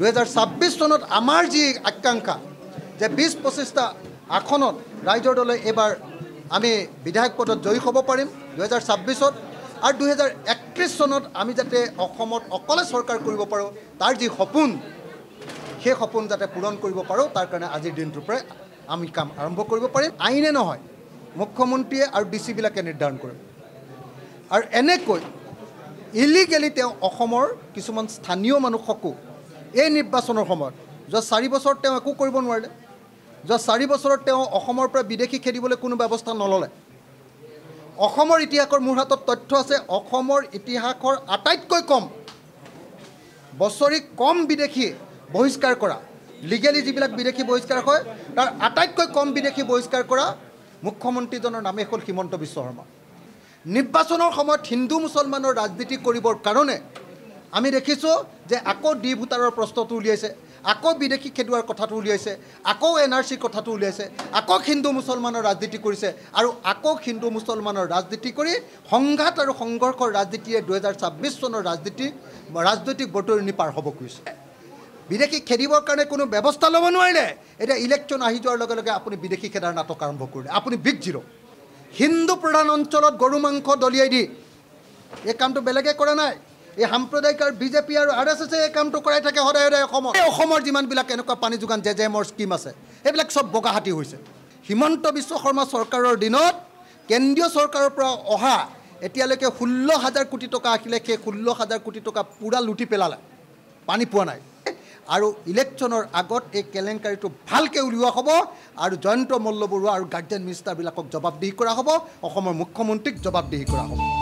2026 চনত আমাৰ যি আকাংক্ষা যে 20-25টা আসনত ৰাইজৰ দলে এবাৰ আমি বিধায়ক পদত জয়ী হ'ব পাৰিম 2026ত আৰু 2031 চনত আমি যাতে অসমত অকলে চৰকাৰ কৰিব পাৰোঁ তাৰ যি সপোন সেই সপোন যাতে পূৰণ কৰিব পাৰোঁ তাৰ কাৰণে আজিৰ দিনটোৰ পৰাই আমি কাম আৰম্ভ কৰিব পাৰিম আইনে নহয় মুখ্যমন্ত্ৰীয়ে আৰু ডিচি বিলাকে নিৰ্ধাৰণ কৰিব আৰু এনেকৈ ইলিগেলি তেওঁ অসমৰ কিছুমান স্থানীয় মানুহকো এই নিৰ্বাচনৰ সময়ত যোৱা 4 বছৰ তেওঁ একো কৰিব নোৱাৰিলে যোৱা 4 বছৰত তেওঁ অসমৰ পৰা বিদেশী খেদিবলৈ কোনো ব্যৱস্থা নললে অসমৰ ইতিহাসৰ মোৰ হাতত তথ্য আছে অসমৰ ইতিহাসৰ আটাইতকৈ কম বছৰি কম বিদেশী বহিষ্কাৰ কৰা লিগেলি যিবিলাক বিদেশী বহিষ্কাৰ হয় তাৰ আটাইতকৈ কম বিদেশী বহিষ্কাৰ কৰা মুখ্যমন্ত্ৰীজনৰ নামে হ'ল হিমন্ত বিশ্ব শৰ্মা নিৰ্বাচনৰ সময়ত হিন্দু মুছলমানৰ ৰাজনীতি কৰিবৰ কাৰণে আমি দেখিছোঁ যে আকৌ ডি ভোটাৰৰ প্ৰশ্নটো উলিয়াইছে আকৌ বিদেশী খেদুৱাৰ কথাটো উলিয়াইছে আকৌ NRC কথাটো উলিয়াইছে আকৌ হিন্দু মুছলমানৰ ৰাজনীতি কৰিছে আৰু আকৌ হিন্দু মুছলমানৰ ৰাজনীতি কৰি সংঘাত আৰু সংঘৰ্ষৰ ৰাজনীতিয়ে 2026 চনৰ ৰাজনৈতিক বতৰণি পাৰ হ'ব খুজিছে বিদেশী খেদিবৰ কাৰণে কোনো ব্যৱস্থা ল'ব নোৱাৰিলে এটা ইলেকশ্যন আহি যোৱাৰ লগে লগে আপুনি বিদেশী খেদাৰ নাটক আৰম্ভ কৰিলে আপুনি বিগ জিৰ' হিন্দু প্ৰধান অঞ্চলত গৰু মাংস দলিয়াই দি এই কামটো বেলেগে কৰা নাই এই সাম্প্ৰদায়িক আৰু বিজেপি আৰু RSS এই কামটো কৰাই থাকে সদায় সদায় অসমৰ যিমানবিলাক এনেকুৱা পানী যোগান জেজেমৰ স্কিম আছে সেইবিলাক চব বগাহাতি হৈছে হিমন্ত বিশ্ব শৰ্মা চৰকাৰৰ দিনত কেন্দ্ৰীয় চৰকাৰৰ পৰা অহা এতিয়ালৈকে 16,000 কোটি টকা আহিলে সেই 16,000 কোটি টকা পুৰা লুটি পেলালে পানী পোৱা নাই আৰু ইলেকশ্যনৰ আগত এই কেলেংকাৰীটো ভালকৈ উলিওৱা হ'ব আৰু জয়ন্ত মল্ল বৰুৱা আৰু গাৰ্জেন মিনিষ্টাৰবিলাকক জবাবদিহি কৰা হ'ব অসমৰ মুখ্যমন্ত্ৰীক জবাবদিহি কৰা হ'ব